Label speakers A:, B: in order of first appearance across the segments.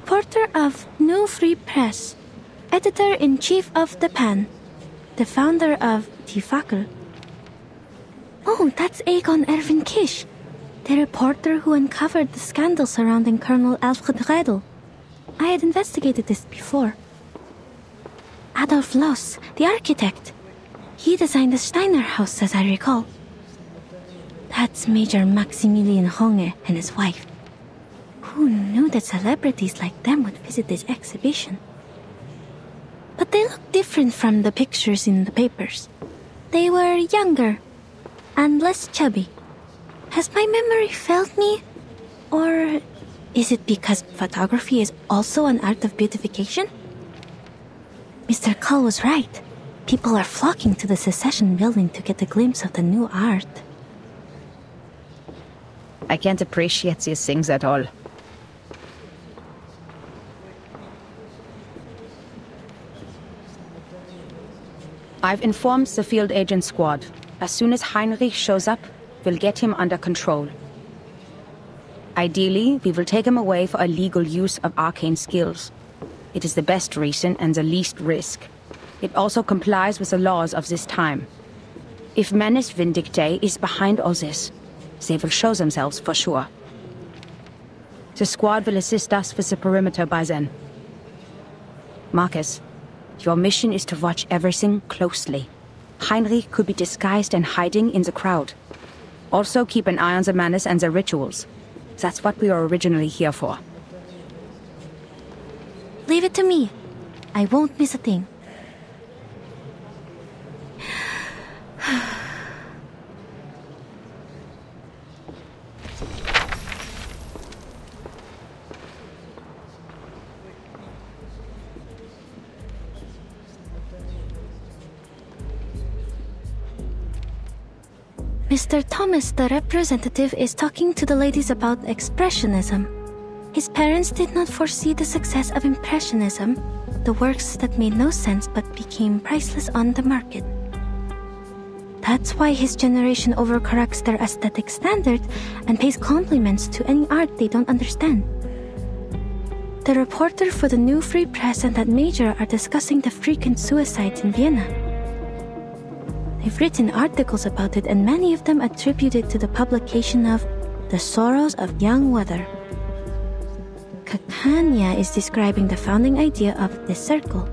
A: reporter of New Free Press, editor-in-chief of The Pan, the founder of Die Fackel. Oh, that's Egon Erwin Kisch, the reporter who uncovered the scandal surrounding Colonel Alfred Redl. I had investigated this before. Adolf Loos, the architect. He designed the Steiner house, as I recall. That's Major Maximilian Honge and his wife. Who knew that celebrities like them would visit this exhibition? But they look different from the pictures in the papers. They were younger and less chubby. Has my memory failed me? Or is it because photography is also an art of beautification? Mr. Cull was right. People are flocking to the Secession building to get a glimpse of the new art.
B: I can't appreciate these things at all. I've informed the field agent squad. As soon as Heinrich shows up, we'll get him under control. Ideally, we will take him away for illegal use of arcane skills. It is the best reason and the least risk. It also complies with the laws of this time. If Menace Vindictae is behind all this, they will show themselves for sure. The squad will assist us with the perimeter by then. Marcus, your mission is to watch everything closely. Heinrich could be disguised and hiding in the crowd. Also keep an eye on the Menace and the rituals. That's what we were originally here for.
A: Leave it to me. I won't miss a thing. Mr. Thomas, the representative, is talking to the ladies about Expressionism. His parents did not foresee the success of Impressionism, the works that made no sense but became priceless on the market. That's why his generation overcorrects their aesthetic standard and pays compliments to any art they don't understand. The reporter for the New Free Press and that major are discussing the frequent suicides in Vienna. They've written articles about it, and many of them attribute it to the publication of The Sorrows of Young Weather. Kakanya is describing the founding idea of this circle.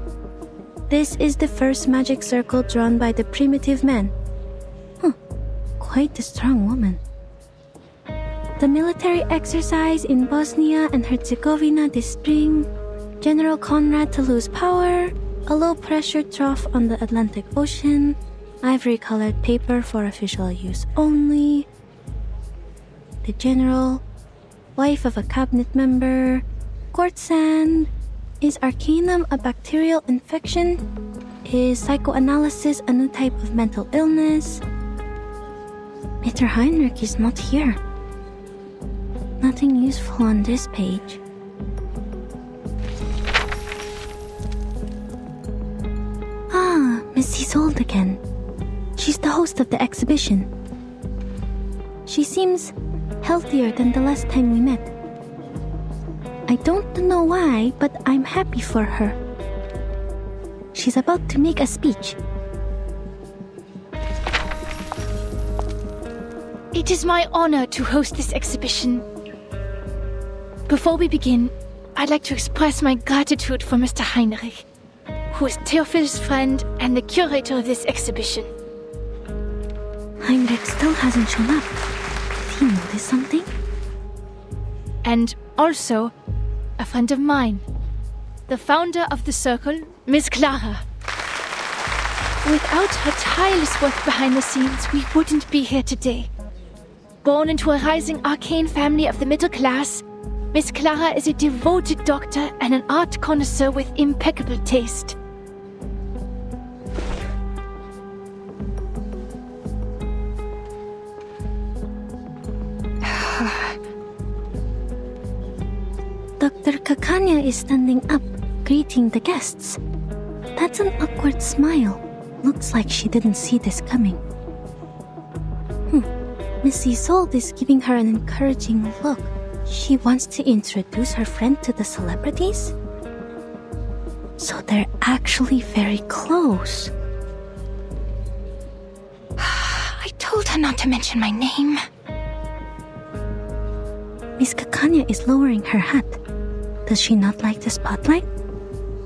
A: This is the first magic circle drawn by the primitive man. Quite a strong woman. The military exercise in Bosnia and Herzegovina this spring, General Conrad to lose power, a low-pressure trough on the Atlantic Ocean, ivory-colored paper for official use only, the general, wife of a cabinet member, court sand, is Arcanum a bacterial infection? Is psychoanalysis a new type of mental illness? Mr. Heinrich is not here. Nothing useful on this page. Ah, Miss Isolde again. She's the host of the exhibition. She seems healthier than the last time we met. I don't know why, but I'm happy for her. She's about to make a speech.
C: It is my honor to host this exhibition. Before we begin, I'd like to express my gratitude for Mr. Heinrich, who is Theophil's friend and the curator of this exhibition.
A: Heinrich still hasn't shown up. Did he notice something?
C: And also, a friend of mine, the founder of the circle, Miss Clara. Without her tireless work behind the scenes, we wouldn't be here today. Born into a rising arcane family of the middle class, Miss Clara is a devoted doctor and an art connoisseur with impeccable taste.
A: Dr. Kakanya is standing up, greeting the guests. That's an awkward smile. Looks like she didn't see this coming. Miss Isolde is giving her an encouraging look. She wants to introduce her friend to the celebrities? So they're actually very close.
D: I told her not to mention my name.
A: Miss Kakanya is lowering her hat. Does she not like the spotlight?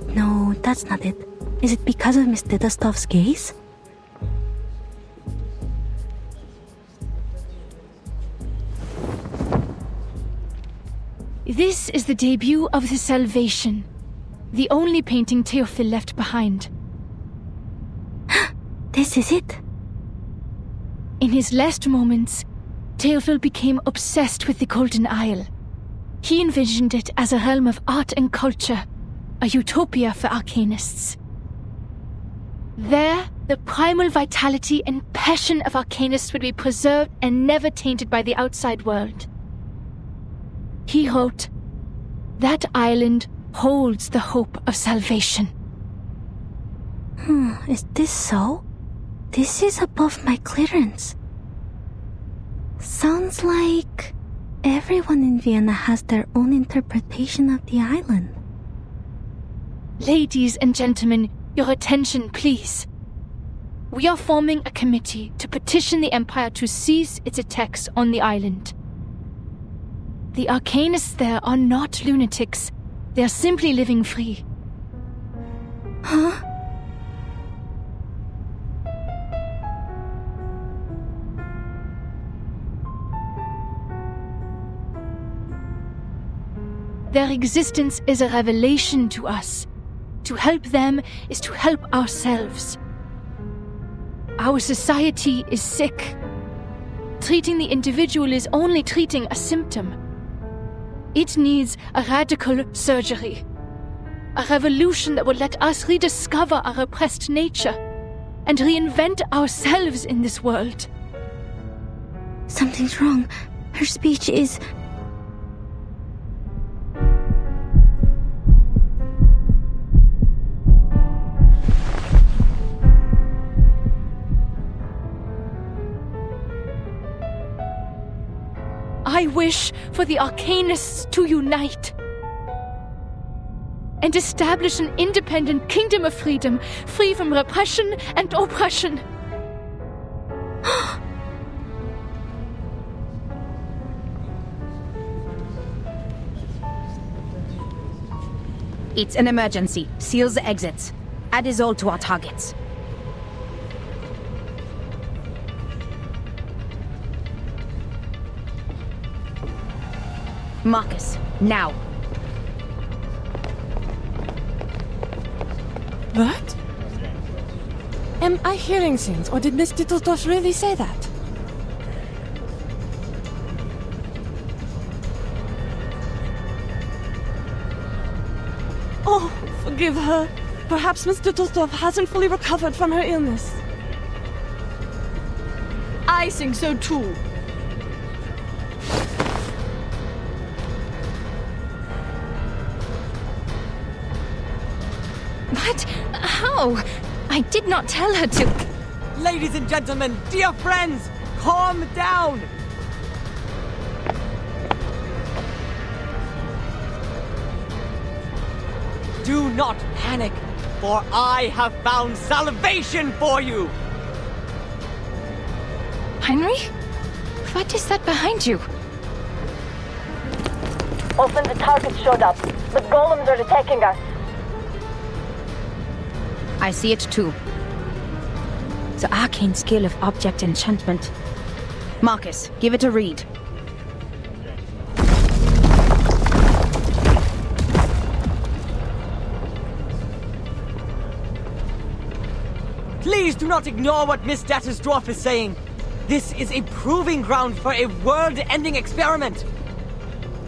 A: No, that's not it. Is it because of Miss Didastov's gaze?
C: This is the debut of the Salvation, the only painting Théophile left behind.
A: This is it.
C: In his last moments, Théophile became obsessed with the Golden Isle. He envisioned it as a realm of art and culture, a utopia for arcanists. There, the primal vitality and passion of arcanists would be preserved and never tainted by the outside world. He wrote, "That island holds the hope of salvation."
A: Is this so? This is above my clearance. Sounds like everyone in Vienna has their own interpretation of the island.
C: Ladies and gentlemen, your attention, please. We are forming a committee to petition the Empire to cease its attacks on the island. The arcanists there are not lunatics. They are simply living free.
A: Huh?
C: Their existence is a revelation to us. To help them is to help ourselves. Our society is sick. Treating the individual is only treating a symptom. It needs a radical surgery. A revolution that will let us rediscover our repressed nature and reinvent ourselves in this world.
A: Something's wrong. Her speech is...
C: I wish for the arcanists to unite and establish an independent kingdom of freedom, free from repression and oppression.
B: It's an emergency. Seal the exits. Add Isolde to our targets. Marcus, now.
E: What? Am I hearing things, or did Miss Dittelsdorf really say that? Oh, forgive her. Perhaps Miss Dittelsdorf hasn't fully recovered from her illness.
F: I think so too.
D: What? How? I did not tell her to...
F: Ladies and gentlemen, dear friends, calm down! Do not panic, for I have found salvation for you!
D: Henry? What is that behind you?
G: Often the targets showed up, but golems are attacking us.
B: I see it too. The arcane skill of object enchantment. Marcus, give it a read.
F: Please do not ignore what Miss Dattersdorf is saying. This is a proving ground for a world-ending experiment.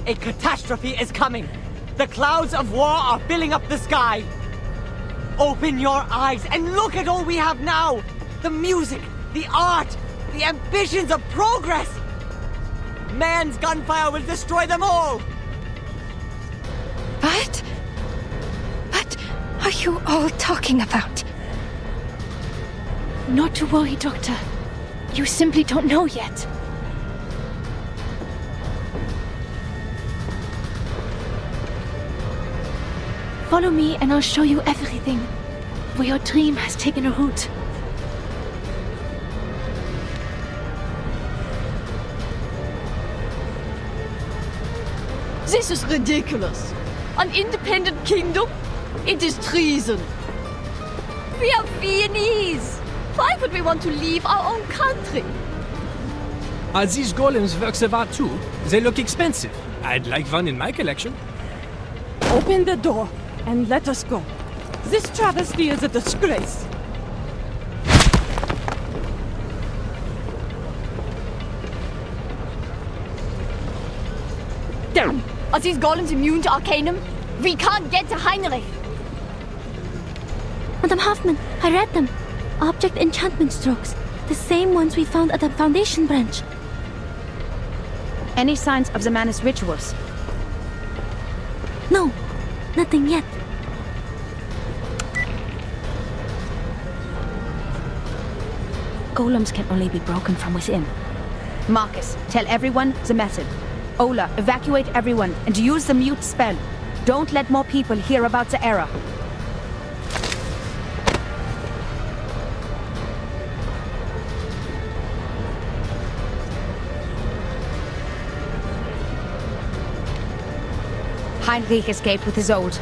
F: A catastrophe is coming. The clouds of war are filling up the sky. Open your eyes and look at all we have now! The music, the art, the ambitions of progress! Man's gunfire will destroy them all!
D: What? What are you all talking about?
C: Not to worry, Doctor. You simply don't know yet. Follow me and I'll show you everything. Where your dream has taken a root.
H: This is ridiculous. An independent kingdom? It is treason. We are Viennese. Why would we want to leave our own country?
I: Are these golems works of art too? They look expensive. I'd like one in my collection.
E: Open the door and let us go. This travesty is a disgrace.
H: Damn! Are these golems immune to Arcanum? We can't get to Heinrich!
A: Madam Hoffman, I read them. Object enchantment strokes. The same ones we found at the Foundation branch.
B: Any signs of the Manus rituals?
A: No, nothing yet.
B: Golems can only be broken from within. Marcus, tell everyone the method. Ola, evacuate everyone and use the mute spell. Don't let more people hear about the error. Heinrich escaped with his old.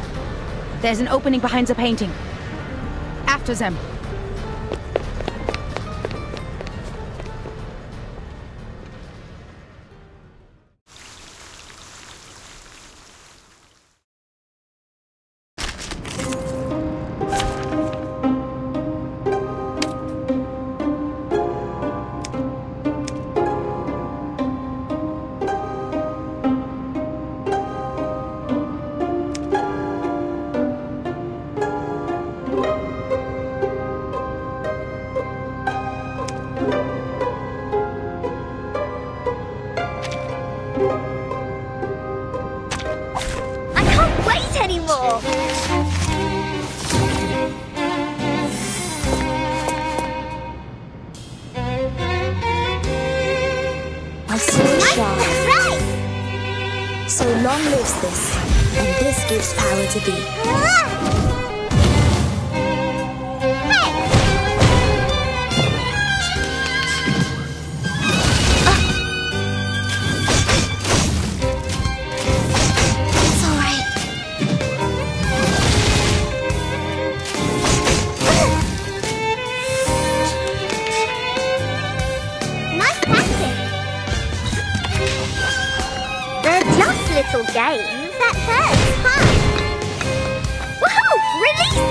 B: There's an opening behind the painting. After them.
J: So long lives this, and this gives power to thee.
A: It's all right.
J: Nice practice. They're just little games that hurt, huh? Woohoo! Release!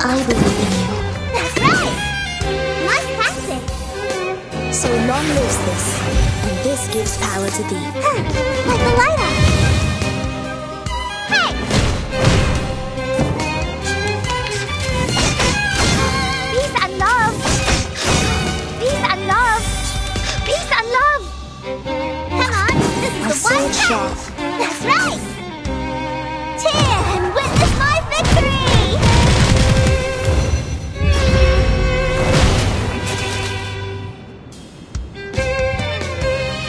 J: I believe in you. That's right! Nice practice! So long lives this, and this gives power to thee. Like a lighter! Hey! Peace and love! Peace and love! Peace and love! Come on, this is the one chance! That's right! Cheer and witness my victory!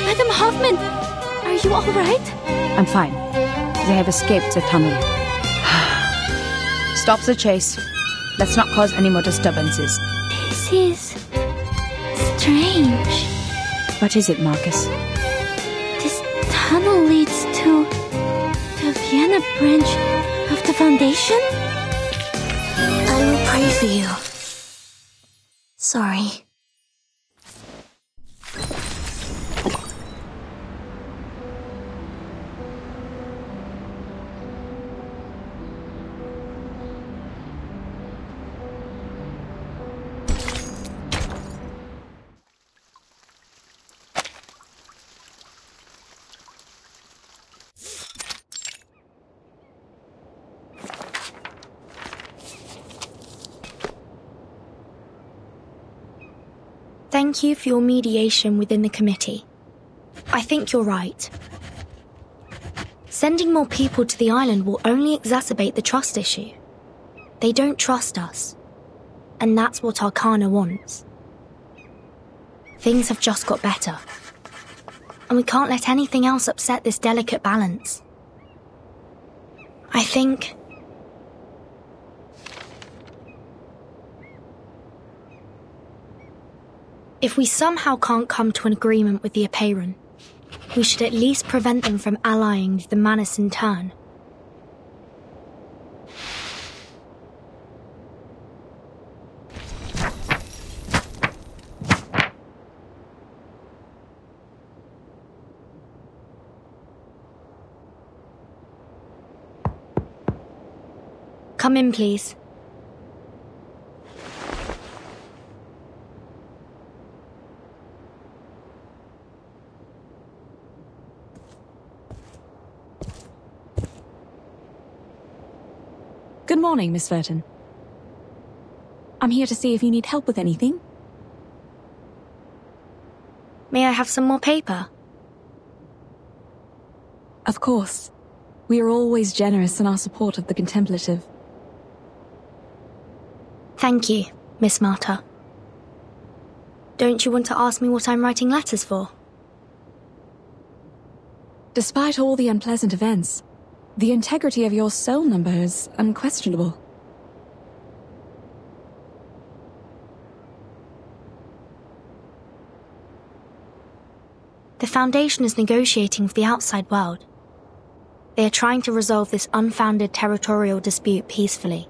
A: Madam Hoffman, are you all right?
B: I'm fine. They have escaped the tunnel. Stop the chase. Let's not cause any more disturbances.
A: This is strange.
B: What is it, Marcus?
A: This tunnel leads to the Vienna branch of the Foundation?
J: I will pray for you. Sorry. Thank you for your mediation within the committee. I think you're right. Sending more people to the island will only exacerbate the trust issue. They don't trust us. And that's what Arcana wants.
K: Things have just got better. And we can't let anything else upset this delicate balance. I think... if we somehow can't come to an agreement with the Apeiron, we should at least prevent them from allying with the Manus in turn. Come in, please.
L: Good morning, Miss Verton. I'm here to see if you need help with anything.
K: May I have some more paper?
L: Of course. We are always generous in our support of the contemplative.
K: Thank you, Miss Marta. Don't you want to ask me what I'm writing letters for?
L: Despite all the unpleasant events, the integrity of your soul number is unquestionable.
K: The Foundation is negotiating with the outside world. They are trying to resolve this unfounded territorial dispute peacefully.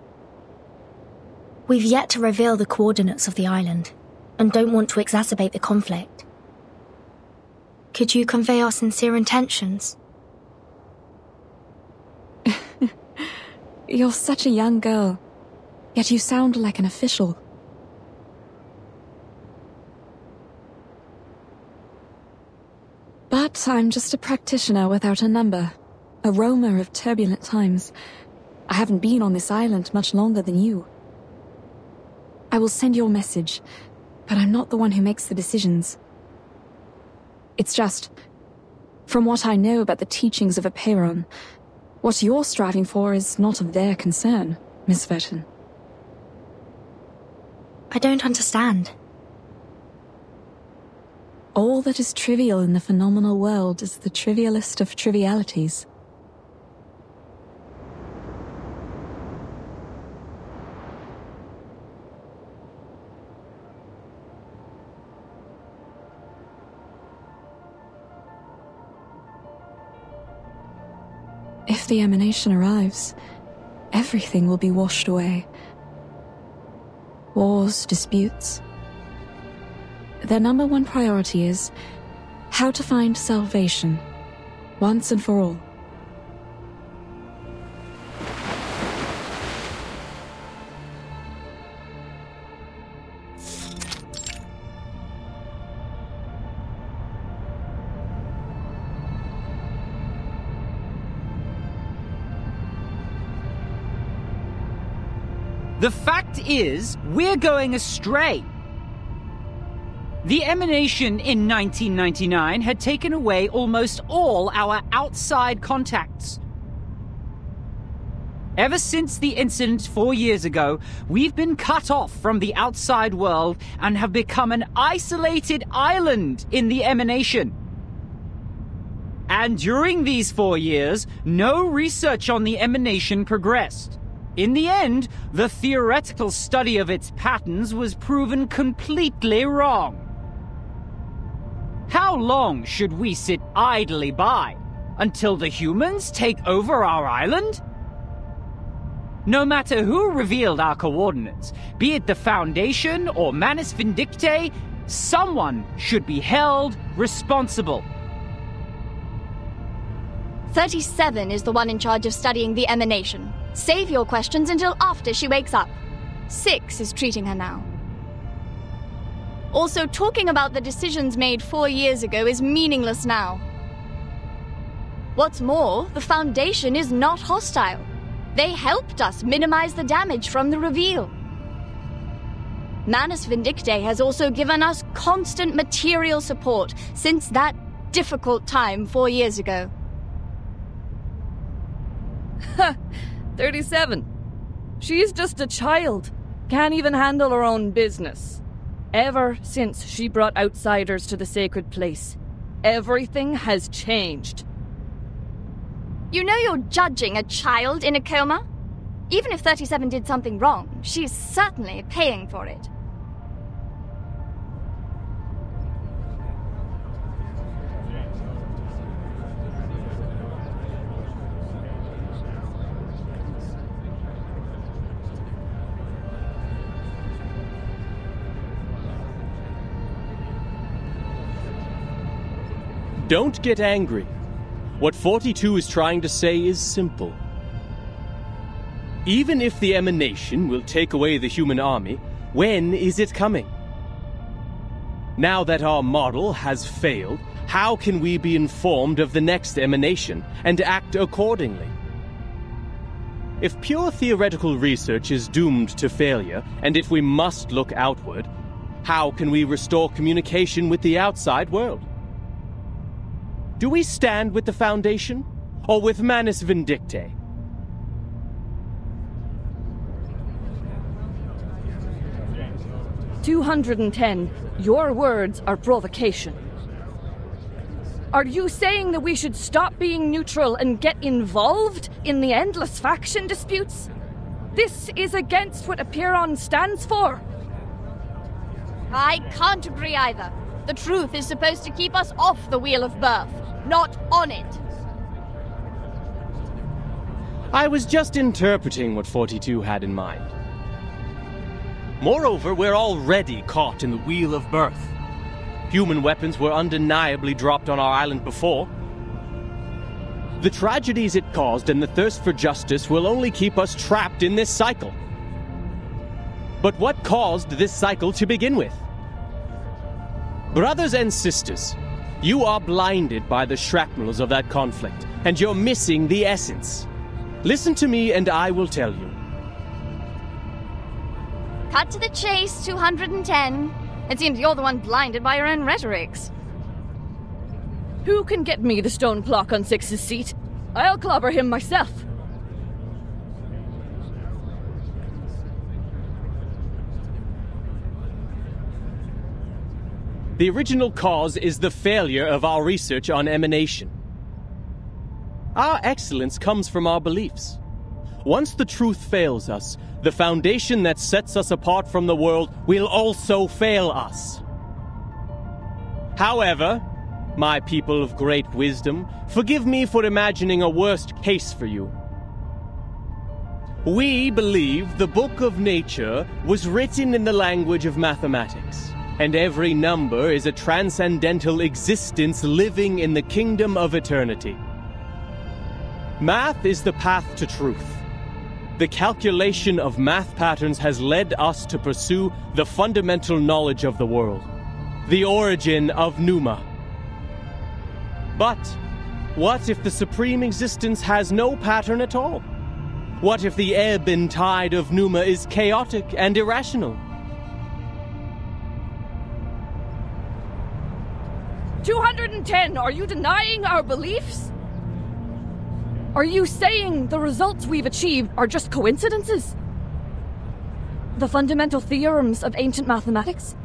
K: We've yet to reveal the coordinates of the island, and don't want to exacerbate the conflict. Could you convey our sincere intentions?
L: You're such a young girl, yet you sound like an official. But I'm just a practitioner without a number, a roamer of turbulent times. I haven't been on this island much longer than you. I will send your message, but I'm not the one who makes the decisions. It's just, from what I know about the teachings of Apeiron, what you're striving for is not of their concern, Miss Verton.
K: I don't understand.
L: All that is trivial in the phenomenal world is the trivialist of trivialities. If the emanation arrives, everything will be washed away. Wars, disputes. Their number one priority is how to find salvation, once and for all.
M: The fact is, we're going astray. The emanation in 1999 had taken away almost all our outside contacts. Ever since the incident 4 years ago, we've been cut off from the outside world and have become an isolated island in the emanation. And during these 4 years, no research on the emanation progressed. In the end, the theoretical study of its patterns was proven completely wrong. How long should we sit idly by? Until the humans take over our island? No matter who revealed our coordinates, be it the Foundation or Manus Vindictae, someone should be held responsible.
H: 37 is the one in charge of studying the emanation. Save your questions until after she wakes up. 6 is treating her now. Also, talking about the decisions made 4 years ago is meaningless now. What's more, the Foundation is not hostile. They helped us minimize the damage from the reveal. Manus Vindictae has also given us constant material support since that difficult time 4 years ago.
N: 37. She's just a child. Can't even handle her own business. Ever since she brought outsiders to the sacred place, everything has changed.
H: You know you're judging a child in a coma? Even if 37 did something wrong, she's certainly paying for it.
O: Don't get angry. What 42 is trying to say is simple. Even if the emanation will take away the human army, when is it coming? Now that our model has failed, how can we be informed of the next emanation and act accordingly? If pure theoretical research is doomed to failure, and if we must look outward, how can we restore communication with the outside world? Do we stand with the Foundation, or with Manus Vindictae?
N: "210, your words are provocation. Are you saying that we should stop being neutral and get involved in the endless faction disputes? This is against what Apiron stands for.
H: I can't agree either. The truth is supposed to keep us off the Wheel of Birth, not on it.
O: I was just interpreting what 42 had in mind. Moreover, we're already caught in the Wheel of Birth. Human weapons were undeniably dropped on our island before. The tragedies it caused and the thirst for justice will only keep us trapped in this cycle. But what caused this cycle to begin with? Brothers and sisters, you are blinded by the shrapnels of that conflict, and you're missing the essence. Listen to me and I will tell you.
H: Cut to the chase, 210. It seems you're the one blinded by your own rhetorics.
N: Who can get me the stone clock on Six's seat? I'll clobber him myself.
O: The original cause is the failure of our research on emanation. Our excellence comes from our beliefs. Once the truth fails us, the foundation that sets us apart from the world will also fail us. However, my people of great wisdom, forgive me for imagining a worst case for you. We believe the book of nature was written in the language of mathematics, and every number is a transcendental existence living in the kingdom of eternity. Math is the path to truth. The calculation of math patterns has led us to pursue the fundamental knowledge of the world, the origin of Numa. But what if the supreme existence has no pattern at all? What if the ebb and tide of Numa is chaotic and irrational?
N: 210, are you denying our beliefs? Are you saying the results we've achieved are just coincidences? The fundamental theorems of ancient mathematics?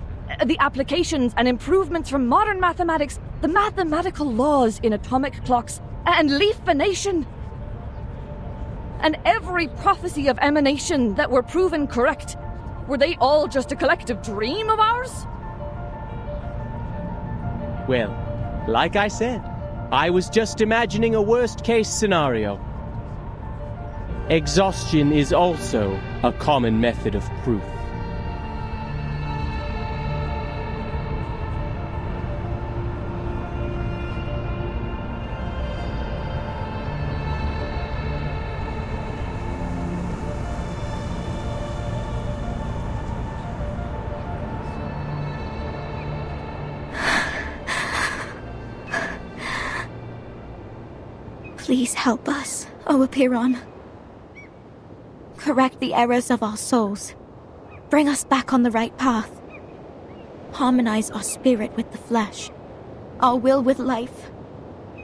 N: The applications and improvements from modern mathematics? The mathematical laws in atomic clocks and leaf venation? And every prophecy of emanation that were proven correct, were they all just a collective dream of ours?
O: Well, like I said, I was just imagining a worst-case scenario. Exhaustion is also a common method of proof.
A: Please help us, O Apiron. Correct the errors of our souls. Bring us back on the right path. Harmonize our spirit with the flesh, our will with life.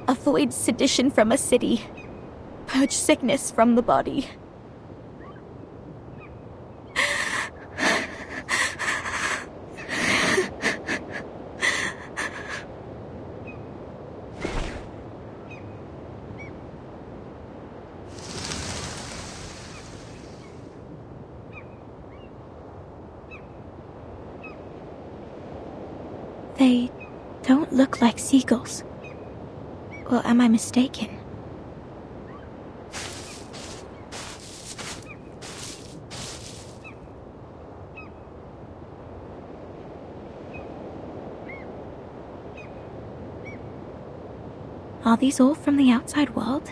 A: Avoid sedition from a city. Purge sickness from the body. They don't look like seagulls. Well, am I mistaken? Are these all from the outside world?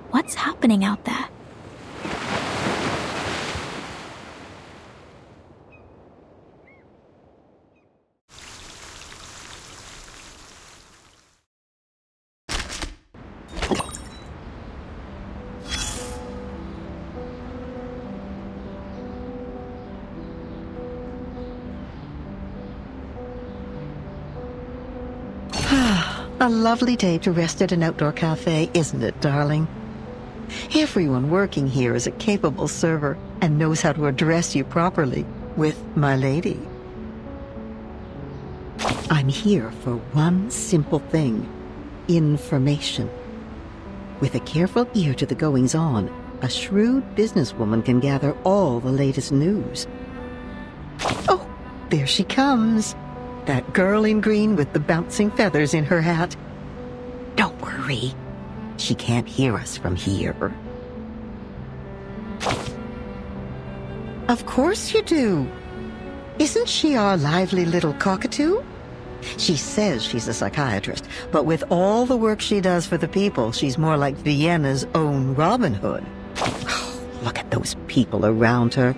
A: What's happening out there?
P: A lovely day to rest at an outdoor cafe, isn't it, darling? Everyone working here is a capable server and knows how to address you properly with my lady. I'm here for one simple thing: information. With a careful ear to the goings-on, a shrewd businesswoman can gather all the latest news. Oh, there she comes. That girl in green with the bouncing feathers in her hat. Don't worry. She can't hear us from here. Of course you do. Isn't she our lively little cockatoo? She says she's a psychiatrist, but with all the work she does for the people, she's more like Vienna's own Robin Hood. Oh, look at those people around her,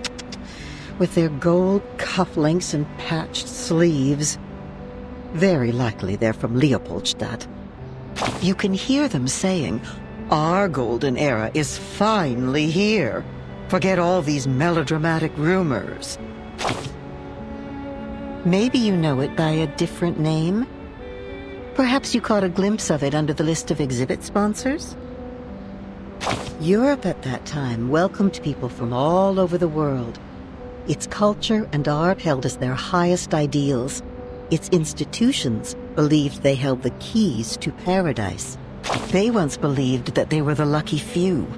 P: with their gold cufflinks and patched sleeves. Very likely they're from Leopoldstadt. You can hear them saying, "Our golden era is finally here. Forget all these melodramatic rumors." Maybe you know it by a different name? Perhaps you caught a glimpse of it under the list of exhibit sponsors? Europe at that time welcomed people from all over the world. Its culture and art held as their highest ideals. Its institutions believed they held the keys to paradise. They once believed that they were the lucky few.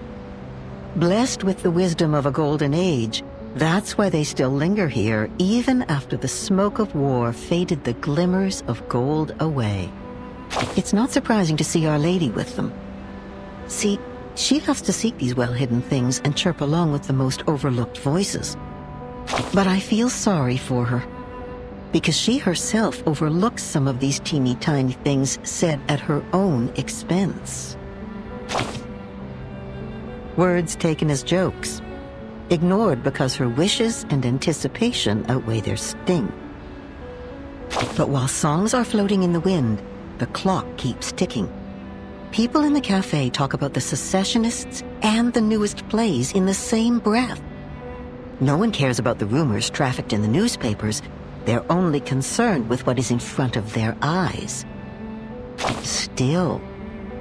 P: Blessed with the wisdom of a golden age, that's why they still linger here, even after the smoke of war faded the glimmers of gold away. It's not surprising to see Our Lady with them. See, she loves to seek these well-hidden things and chirp along with the most overlooked voices. But I feel sorry for her, because she herself overlooks some of these teeny-tiny things said at her own expense. Words taken as jokes, ignored because her wishes and anticipation outweigh their sting. But while songs are floating in the wind, the clock keeps ticking. People in the cafe talk about the secessionists and the newest plays in the same breath. No one cares about the rumors trafficked in the newspapers. They're only concerned with what is in front of their eyes. Still,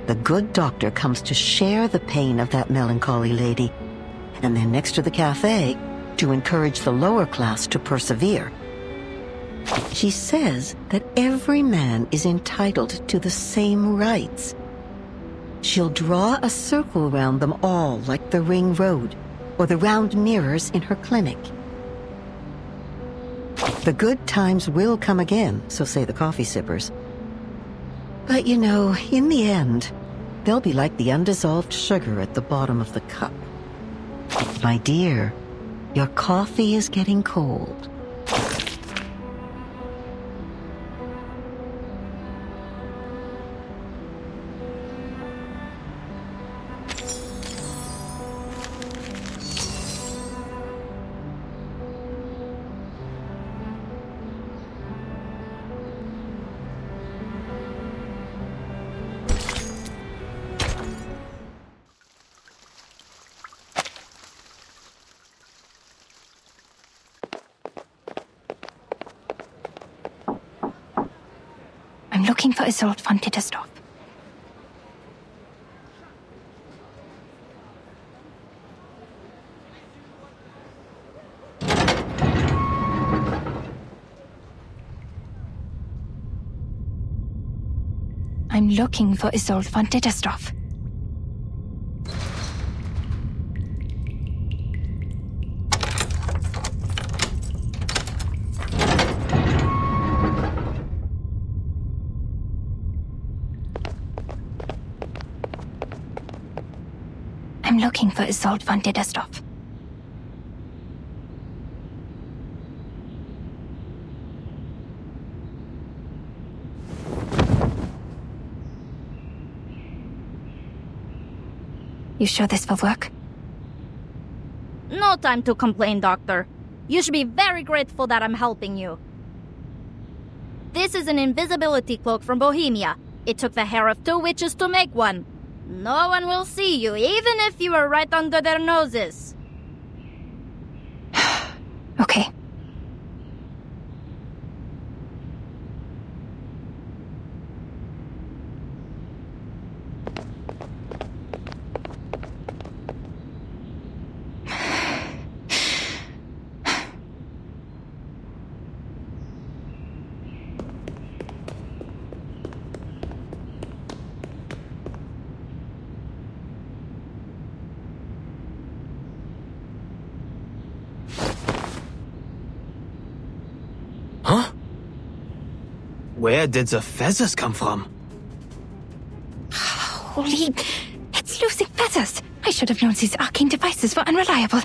P: the good doctor comes to share the pain of that melancholy lady, and then next to the cafe, to encourage the lower class to persevere. She says that every man is entitled to the same rights. She'll draw a circle around them all like the ring road, or the round mirrors in her clinic. The good times will come again, so say the coffee sippers. But you know, in the end, they'll be like the undissolved sugar at the bottom of the cup. My dear, your coffee is getting cold.
D: I'm looking for Isolde von Tittersdorf. I'm looking for Isolde von Tittersdorf. I'm looking for Isolde von Dittersdorf. You sure this will work?
H: No time to complain, Doctor. You should be very grateful that I'm helping you. This is an invisibility cloak from Bohemia. It took the hair of 2 witches to make one. No one will see you, even if you were right under their noses.
D: Okay.
Q: Huh? Where did the feathers come from?
D: Holy... It's losing feathers! I should have known these arcane devices were unreliable.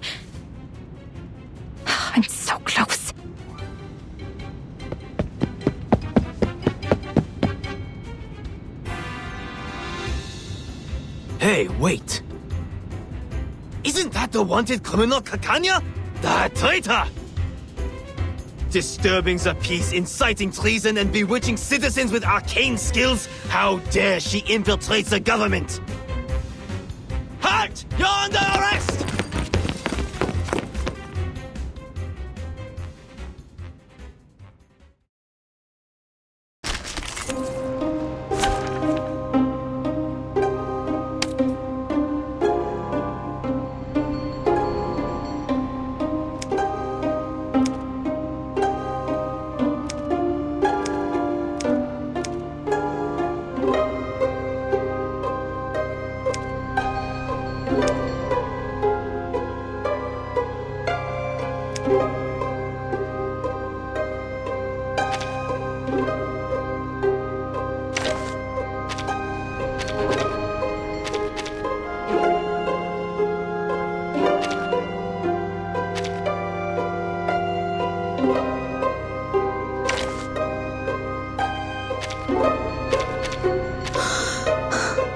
D: I'm so close.
Q: Hey, wait! Isn't that the wanted criminal Kakanya? The traitor! Disturbing the peace, inciting treason, and bewitching citizens with arcane skills? How dare she infiltrate the government? Halt! You're under arrest!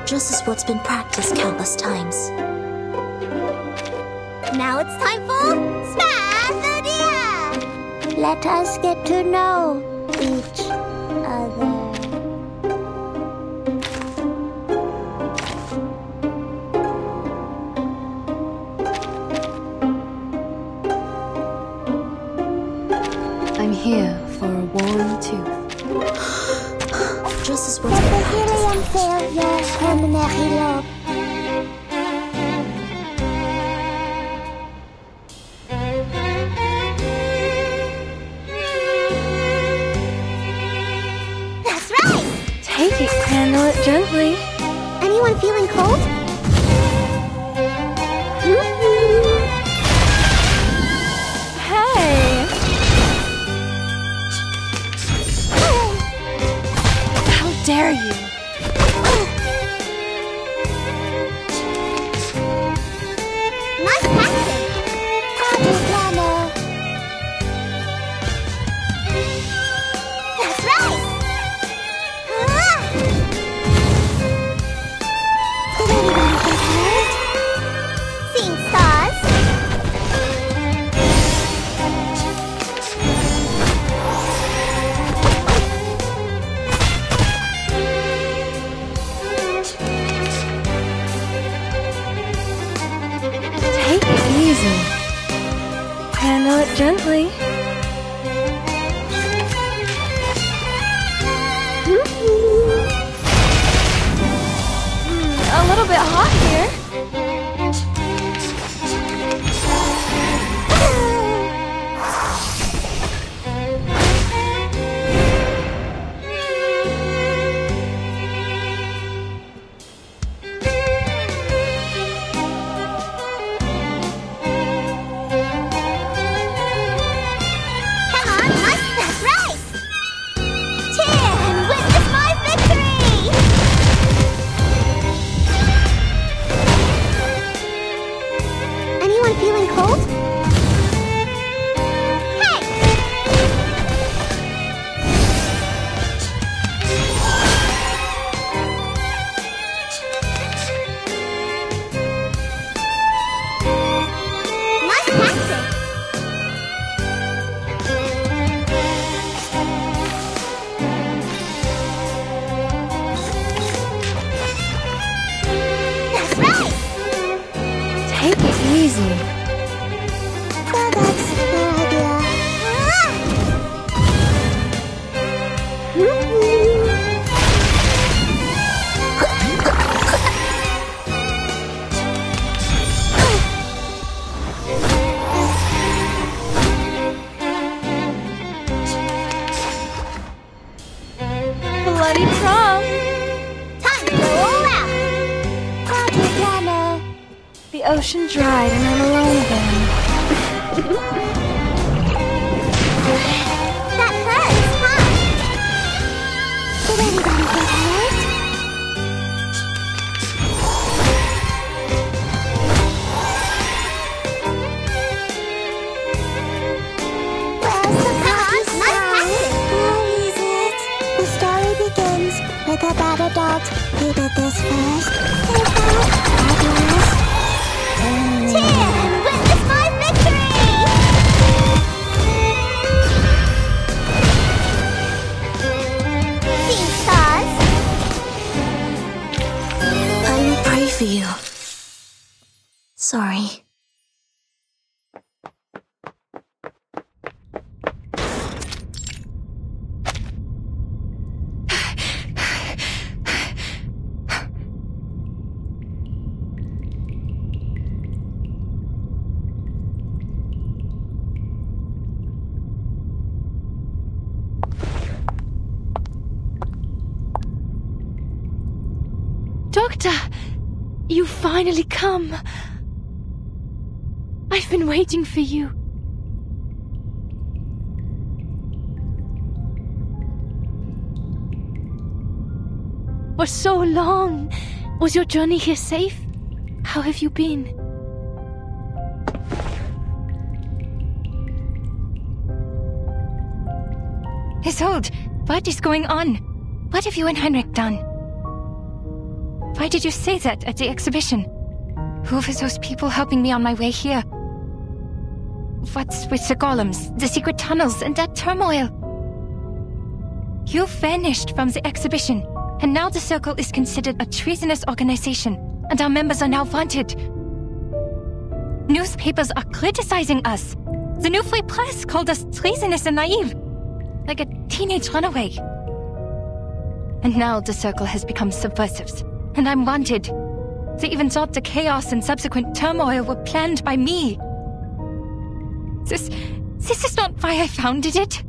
J: Just as what's been practiced countless times. Now it's time for Spathodia! Let us get to know each other.
K: I'm here for a warm tooth. Just as what's been
J: That's right!
A: Take it, handle it gently.
J: Anyone feeling cold?
A: Hey! How dare you?
J: Nice practice! That's right! Seeing stars?
A: Take it easy. Handle it gently. A little bit hot here.
C: ocean dried and I'm alone again.
J: That hurts, huh? Did anybody get hurt?
R: The story begins with a bad adult. He did this first. Did that at last.
J: Tim, witness my victory! Theme stars.
K: I will pray for you. Sorry.
C: Doctor! You finally come! I've been waiting for you. For so long! Was your journey here safe? How have you been?
D: Isolde, what is going on? What have you and Heinrich done? Why did you say that at the exhibition? Who were those people helping me on my way here? What's with the golems, the secret tunnels, and that turmoil? You vanished from the exhibition, and now the Circle is considered a treasonous organization, and our members are now wanted. Newspapers are criticizing us. The New Free Press called us treasonous and naive, like a teenage runaway. And now the Circle has become subversives. And I'm wanted. They even thought the chaos and subsequent turmoil were planned by me. This is not why I founded it.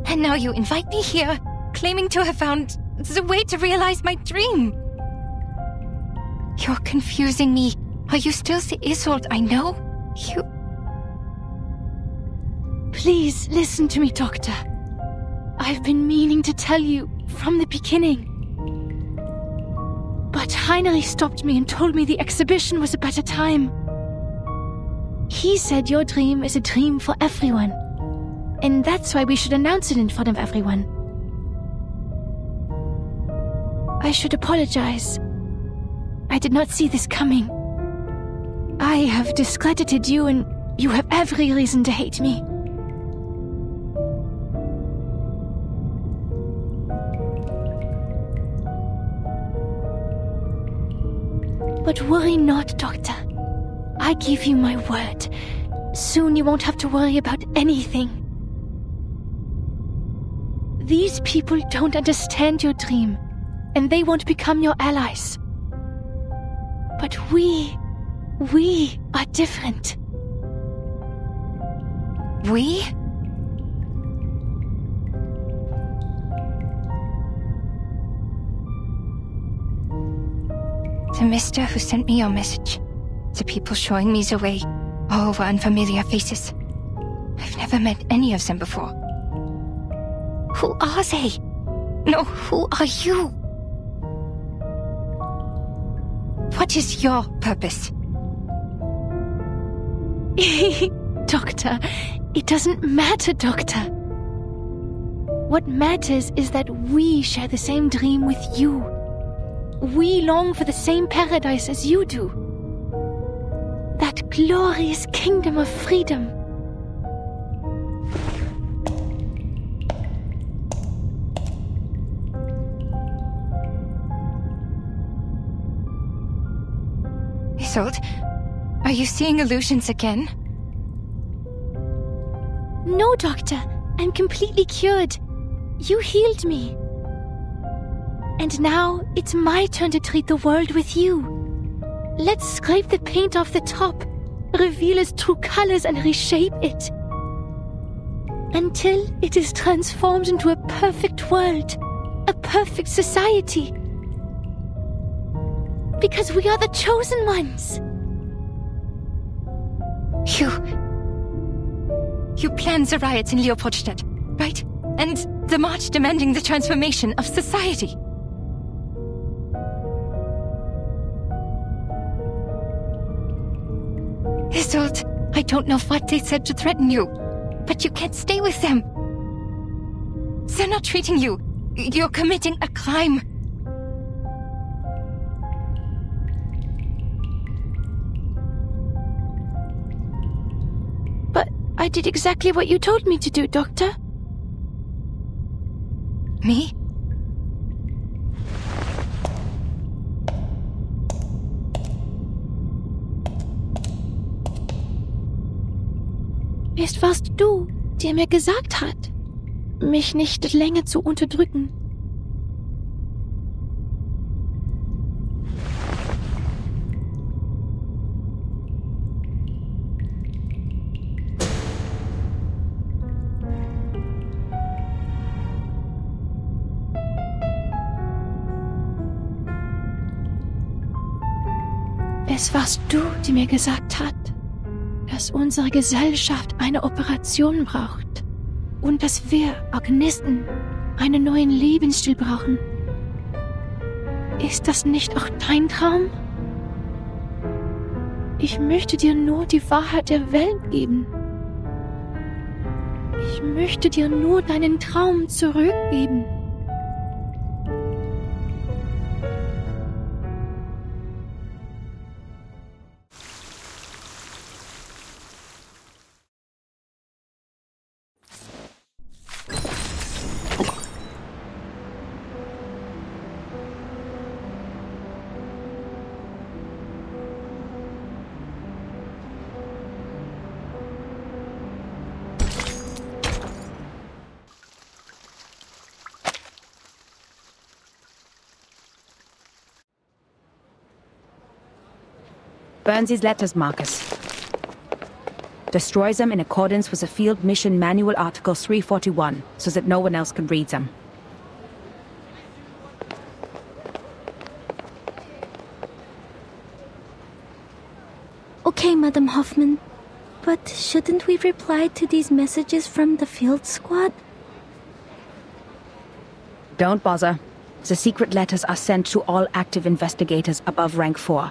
D: And now you invite me here, claiming to have found the way to realize my dream. You're confusing me. Are you still the Isolde I know? You...
C: Please listen to me, Doctor. I've been meaning to tell you from the beginning. But Heinrich stopped me and told me the exhibition was a better time. He said your dream is a dream for everyone. And that's why we should announce it in front of everyone. I should apologize. I did not see this coming. I have discredited you and you have every reason to hate me. But worry not, Doctor. I give you my word. Soon you won't have to worry about anything. These people don't understand your dream, and they won't become your allies. But we are different.
D: We? The mister who sent me your message. The people showing me the way. All were unfamiliar faces. I've never met any of them before. Who are they? No, who are you? What is your purpose?
C: Doctor, it doesn't matter, Doctor. What matters is that we share the same dream with you. We long for the same paradise as you do. That glorious kingdom of freedom.
D: Isolde, are you seeing illusions again?
C: No, Doctor. I'm completely cured. You healed me. And now, it's my turn to treat the world with you. Let's scrape the paint off the top, reveal its true colors and reshape it. Until it is transformed into a perfect world, a perfect society. Because we are the chosen ones.
D: You planned the riots in Leopoldstadt, right? And the march demanding the transformation of society. Isolde, I don't know what they said to threaten you, but you can't stay with them. They're not treating you. You're committing a crime.
C: But I did exactly what you told me to do, Doctor.
D: Me?
C: Es warst du, der mir gesagt hat, mich nicht länger zu unterdrücken. Es warst du, die mir gesagt hat, dass unsere Gesellschaft eine Operation braucht und dass wir Organisten einen neuen Lebensstil brauchen. Ist das nicht auch dein Traum? Ich möchte dir nur die Wahrheit der Welt geben. Ich möchte dir nur deinen Traum zurückgeben.
B: Burn these letters, Marcus. Destroy them in accordance with the Field Mission Manual Article 341, so that no one else can read them.
A: Okay, Madam Hoffman. But shouldn't we reply to these messages from the field squad?
B: Don't bother. The secret letters are sent to all active investigators above rank 4.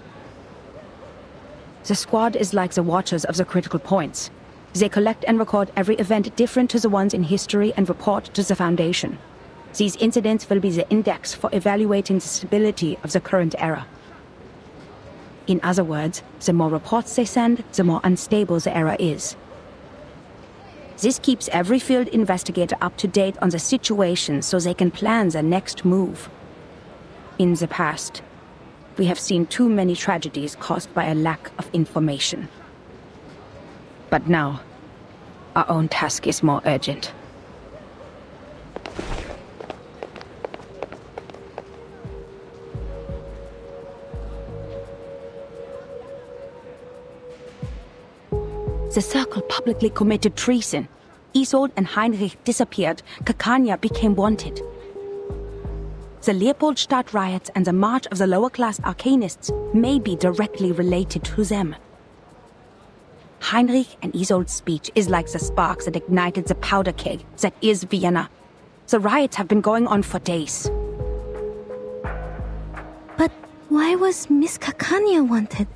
B: The squad is like the watchers of the critical points. They collect and record every event different to the ones in history and report to the Foundation. These incidents will be the index for evaluating the stability of the current era. In other words, the more reports they send, the more unstable the era is. This keeps every field investigator up to date on the situation so they can plan their next move. In the past, we have seen too many tragedies caused by a lack of information. But now, our own task is more urgent. The Circle publicly committed treason. Isolde and Heinrich disappeared. Kakanya became wanted. The Leopoldstadt riots and the march of the lower-class arcanists may be directly related to them. Heinrich and Isolde's speech is like the sparks that ignited the powder keg that is Vienna. The riots have been going on for days.
A: But why was Miss Kakanya wanted?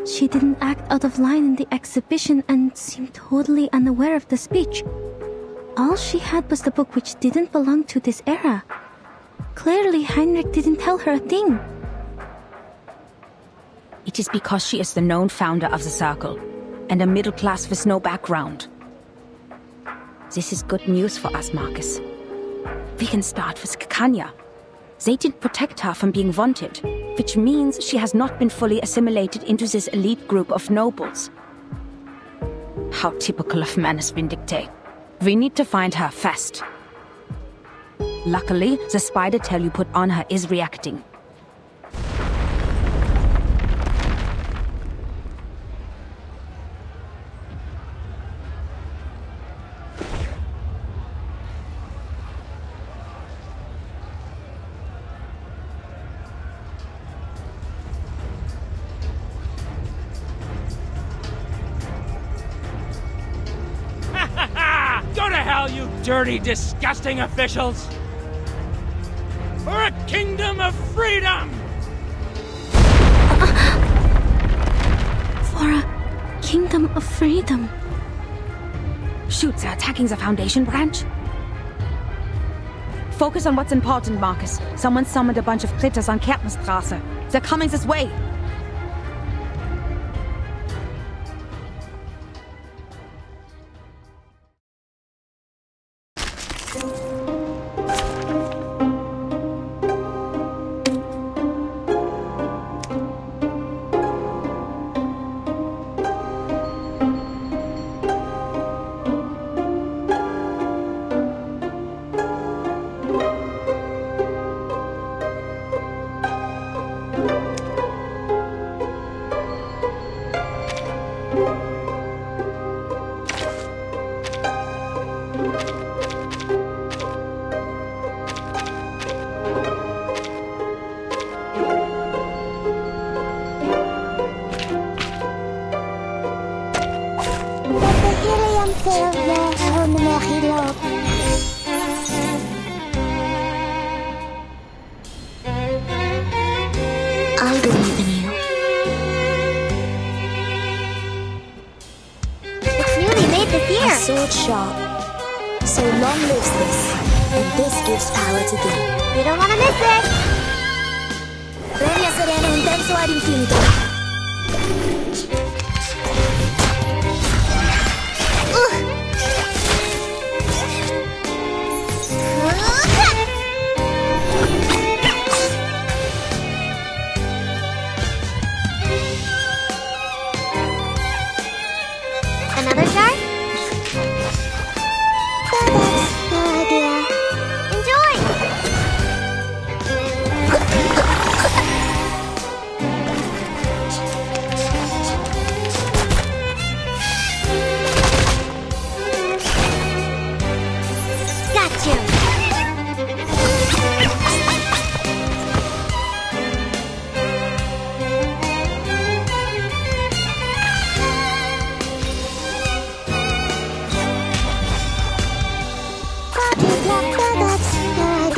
A: She didn't act out of line in the exhibition and seemed totally unaware of the speech. All she had was the book which didn't belong to this era. Clearly, Heinrich didn't tell her a thing.
B: It is because she is the known founder of the Circle, and a middle class with no background. This is good news for us, Marcus. We can start with Kakanya. They didn't protect her from being wanted, which means she has not been fully assimilated into this elite group of nobles. How typical of Manus Vindictae. We need to find her fast. Luckily, the spider tail you put on her is reacting.
I: dirty, disgusting officials! For a kingdom of freedom!
A: For a kingdom of freedom.
B: Shoot, they're attacking the Foundation branch. Focus on what's important, Marcus. Someone summoned a bunch of critters on Kerpenstrasse. They're coming this way.
K: I believe in you.
J: It's newly made this year.
K: A sword sharp. So long lives this, and this gives power to thee.
J: You don't want to miss it.
K: Premia sereno intenso ad infinito.
J: Another jar? No idea. Enjoy! Got you!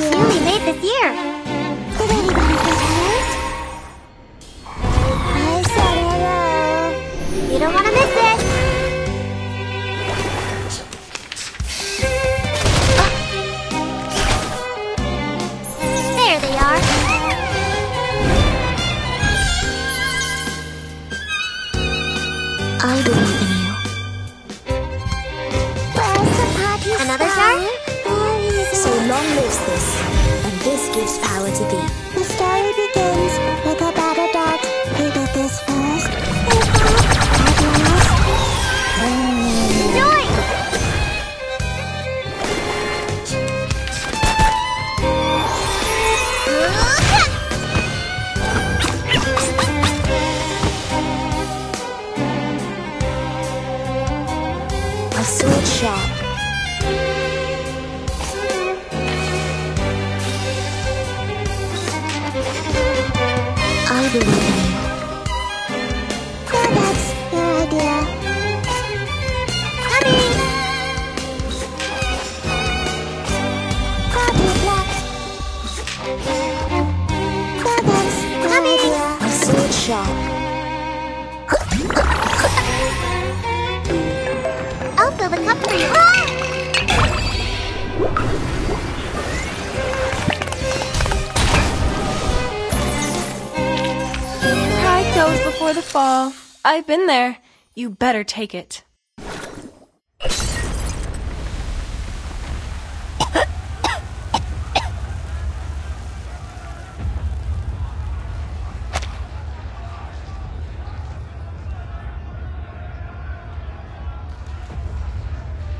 J: Newly made this year.
R: Did anybody get hurt? I said hello.
J: You don't want to miss it. There they are.
K: I believe in you.
R: Where's the party
J: Another
R: star?
J: jar?
K: So long lives this, and this gives power to thee.
R: The story begins with a battle dog. Who did this first? They fought at last.
J: Enjoy!
K: A sword sharp. I believe in you.
R: So that's your idea.
J: Coming!
R: Party black. So that's your idea.
K: A sword sharp.
J: I'll fill the cup for you.
S: Pride goes before the fall. I've been there. You better take it.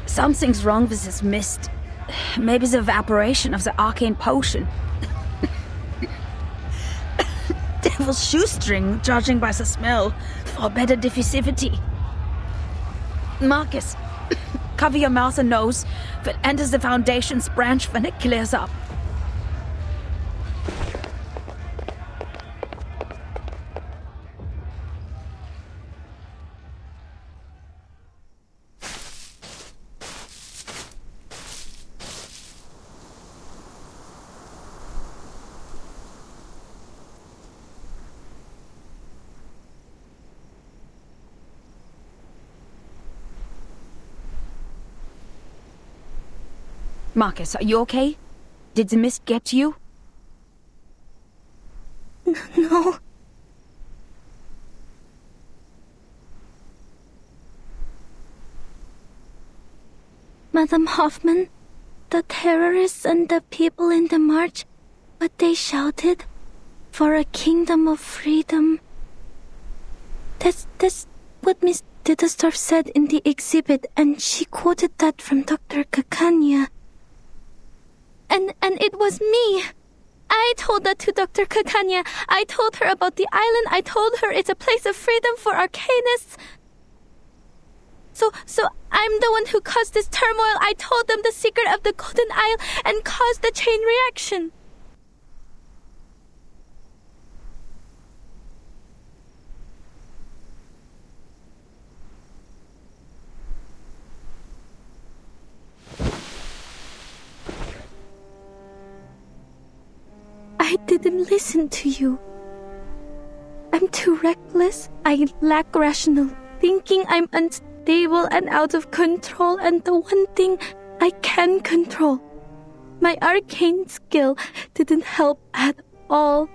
B: Something's wrong with this mist. Maybe the evaporation of the arcane potion. Devil's shoestring, judging by the smell, for better diffusivity. Marcus, cover your mouth and nose if it enters the Foundation's branch when it clears up. Marcus, are you okay? Did the mist get to you?
A: No. Madam Hoffman, the terrorists and the people in the march, what they shouted, for a kingdom of freedom. That's what Miss Dittesdorf said in the exhibit, and she quoted that from Dr. Kakanya. And it was me. I told that to Dr. Kakanya. I told her about the island. I told her it's a place of freedom for arcanists. So I'm the one who caused this turmoil. I told them the secret of the Golden Isle and caused the chain reaction. I didn't listen to you. I'm too reckless. I lack rational thinking. I'm unstable and out of control, and the one thing I can control, my arcane skill, didn't help at all.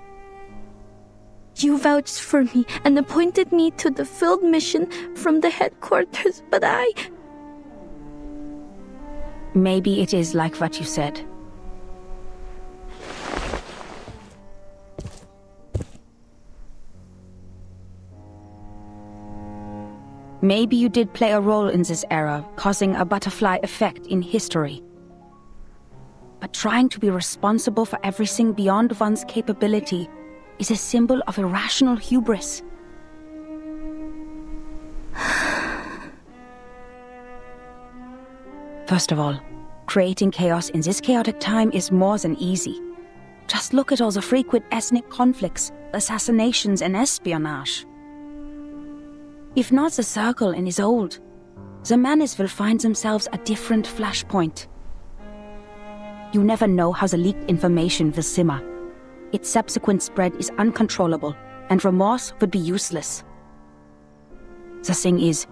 A: You vouched for me and appointed me to the field mission from the headquarters, but
B: Maybe it is like what you said. Maybe you did play a role in this era, causing a butterfly effect in history. But trying to be responsible for everything beyond one's capability is a symbol of irrational hubris. First of all, creating chaos in this chaotic time is more than easy. Just look at all the frequent ethnic conflicts, assassinations and espionage. If not the Circle and his old, the Menace will find themselves a different flashpoint. You never know how the leaked information will simmer. Its subsequent spread is uncontrollable, and remorse would be useless. The thing is,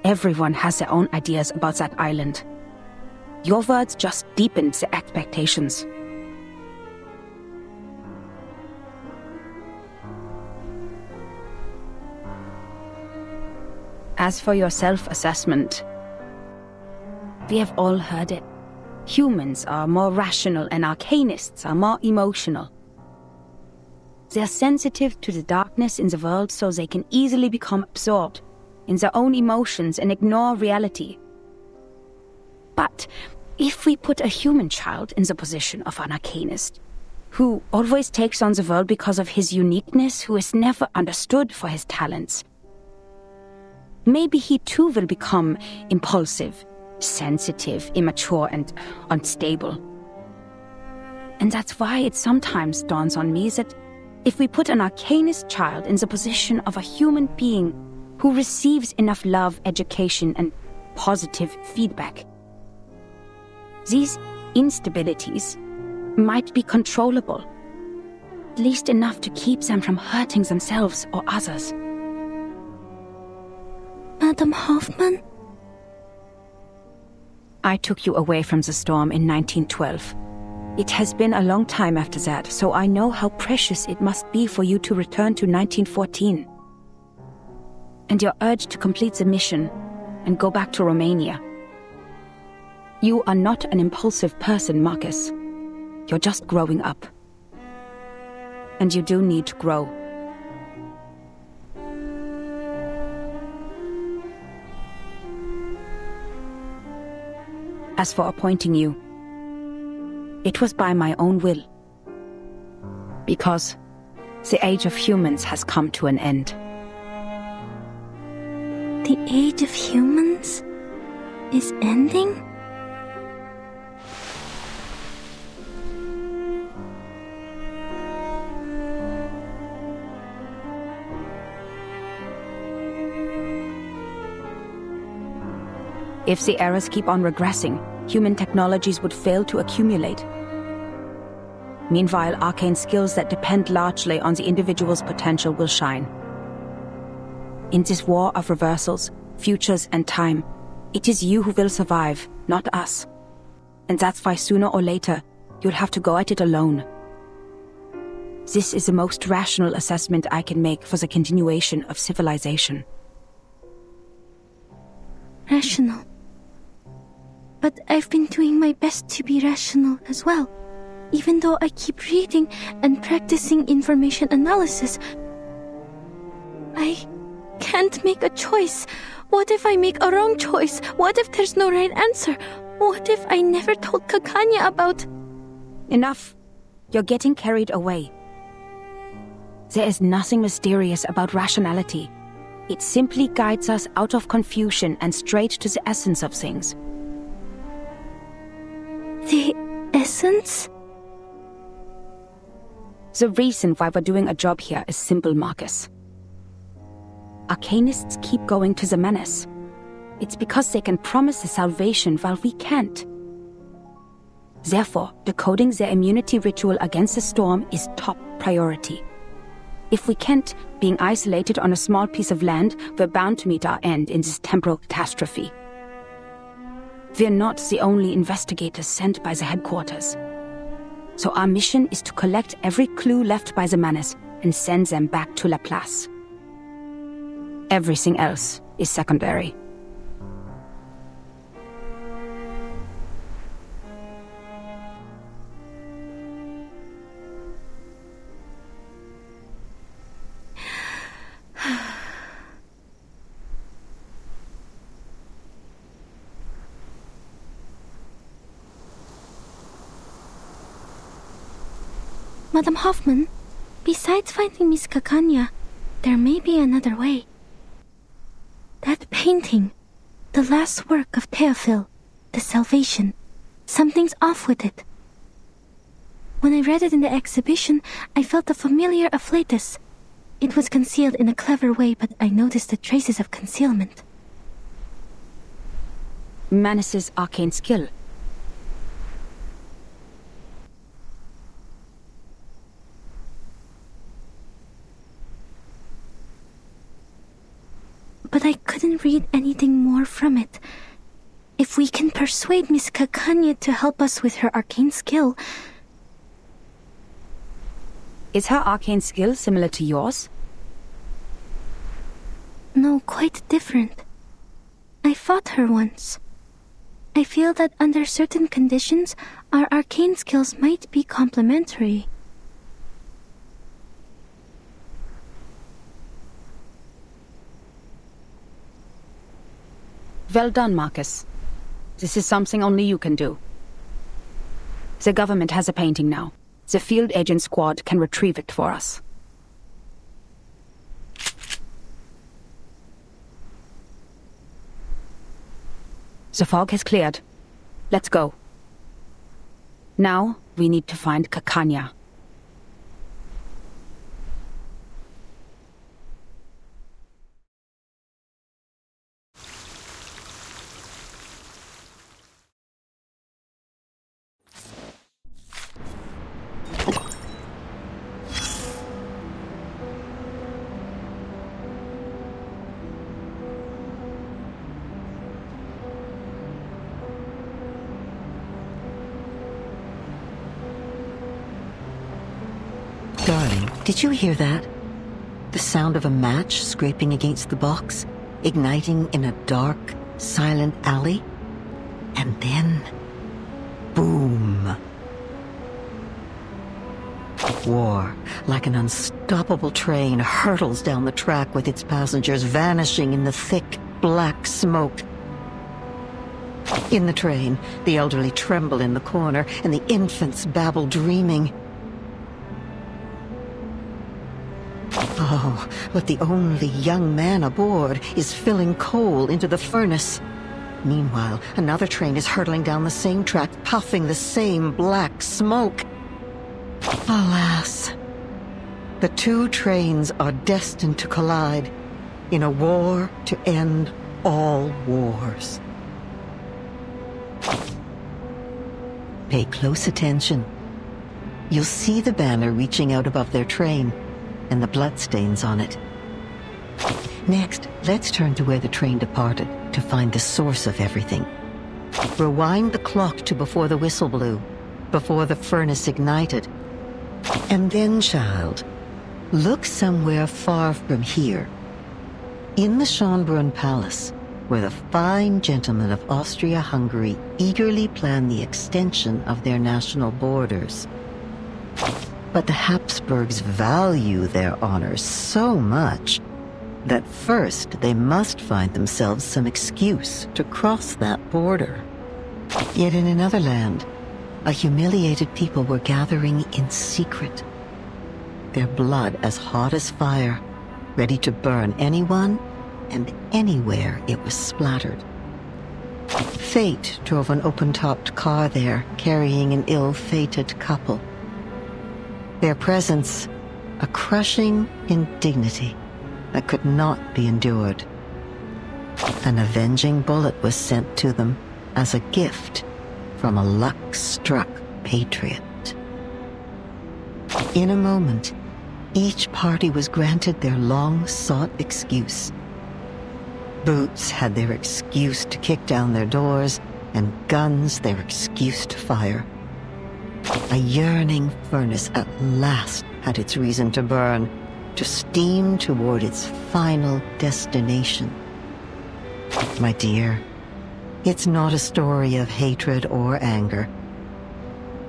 B: everyone has their own ideas about that island. Your words just deepened the expectations. As for your self-assessment, we have all heard it. Humans are more rational and arcanists are more emotional. They are sensitive to the darkness in the world, so they can easily become absorbed in their own emotions and ignore reality. But if we put a human child in the position of an arcanist, who always takes on the world because of his uniqueness, who is never understood for his talents, maybe he too will become impulsive, sensitive, immature, and unstable. And that's why it sometimes dawns on me that if we put an arcanist child in the position of a human being who receives enough love, education, and positive feedback, these instabilities might be controllable, at least enough to keep them from hurting themselves or others.
A: Madam Hoffman?
B: I took you away from the storm in 1912. It has been a long time after that, so I know how precious it must be for you to return to 1914. And your urge to complete the mission and go back to Romania. You are not an impulsive person, Marcus. You're just growing up. And you do need to grow. As for appointing you, it was by my own will. Because the age of humans has come to an end.
A: The age of humans is ending?
B: If the eras keep on regressing, human technologies would fail to accumulate. Meanwhile, arcane skills that depend largely on the individual's potential will shine. In this war of reversals, futures and time, it is you who will survive, not us. And that's why sooner or later, you'll have to go at it alone. This is the most rational assessment I can make for the continuation of civilization.
A: Rational. But I've been doing my best to be rational as well. Even though I keep reading and practicing information analysis, I can't make a choice. What if I make a wrong choice? What if there's no right answer? What if I never told Kakanya about...
B: Enough. You're getting carried away. There is nothing mysterious about rationality. It simply guides us out of confusion and straight to the essence of things.
A: The essence?
B: The reason why we're doing a job here is simple, Marcus. Arcanists keep going to the menace. It's because they can promise the salvation while we can't. Therefore, decoding their immunity ritual against the storm is top priority. If we can't, being isolated on a small piece of land, we're bound to meet our end in this temporal catastrophe. We're not the only investigators sent by the headquarters. So our mission is to collect every clue left by the menace and send them back to La Place. Everything else is secondary.
A: Madam Hoffman, besides finding Miss Kakanya, there may be another way. That painting, the last work of Theophil, The Salvation, something's off with it. When I read it in the exhibition, I felt a familiar afflatus. It was concealed in a clever way, but I noticed the traces of concealment.
B: Manus's arcane skill.
A: But I couldn't read anything more from it. If we can persuade Miss Kakanya to help us with her arcane skill...
B: Is her arcane skill similar to yours?
A: No, quite different. I fought her once. I feel that under certain conditions, our arcane skills might be complementary.
B: Well done, Marcus. This is something only you can do. The government has a painting now. The field agent squad can retrieve it for us. The fog has cleared. Let's go. Now, we need to find Kakanya.
P: Darling, did you hear that? The sound of a match scraping against the box, igniting in a dark, silent alley. And then... boom. War, like an unstoppable train, hurtles down the track with its passengers vanishing in the thick, black smoke. In the train, the elderly tremble in the corner, and the infants babble dreaming. Oh, but the only young man aboard is filling coal into the furnace. Meanwhile, another train is hurtling down the same track, puffing the same black smoke. Alas, the two trains are destined to collide in a war to end all wars. Pay close attention. You'll see the banner reaching out above their train, and the bloodstains on it. Next, let's turn to where the train departed to find the source of everything. Rewind the clock to before the whistle blew, before the furnace ignited. And then, child, look somewhere far from here. In the Schönbrunn Palace, where the fine gentlemen of Austria-Hungary eagerly plan the extension of their national borders. But the Habsburgs value their honor so much that first they must find themselves some excuse to cross that border. Yet in another land, a humiliated people were gathering in secret, their blood as hot as fire, ready to burn anyone and anywhere it was splattered. Fate drove an open-topped car there, carrying an ill-fated couple. Their presence, a crushing indignity that could not be endured. An avenging bullet was sent to them as a gift from a luck-struck patriot. In a moment, each party was granted their long-sought excuse. Boots had their excuse to kick down their doors, and guns their excuse to fire. A yearning furnace at last had its reason to burn, to steam toward its final destination. My dear, it's not a story of hatred or anger.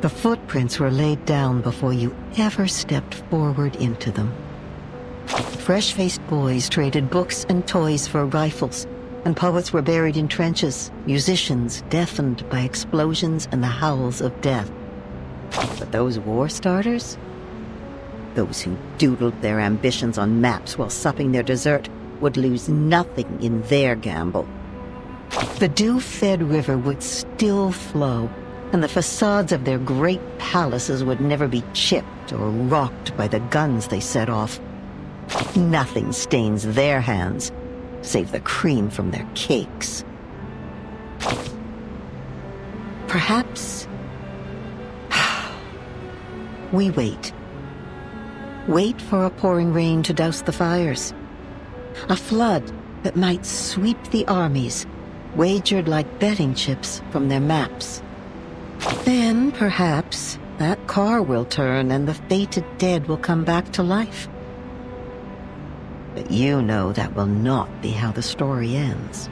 P: The footprints were laid down before you ever stepped forward into them. Fresh-faced boys traded books and toys for rifles, and poets were buried in trenches, musicians deafened by explosions and the howls of death. But those war starters? Those who doodled their ambitions on maps while supping their dessert would lose nothing in their gamble. The dew-fed river would still flow, and the facades of their great palaces would never be chipped or rocked by the guns they set off. Nothing stains their hands, save the cream from their cakes. Perhaps we wait. Wait for a pouring rain to douse the fires. A flood that might sweep the armies, wagered like betting chips from their maps. Then, perhaps, that car will turn and the fated dead will come back to life. But you know that will not be how the story ends.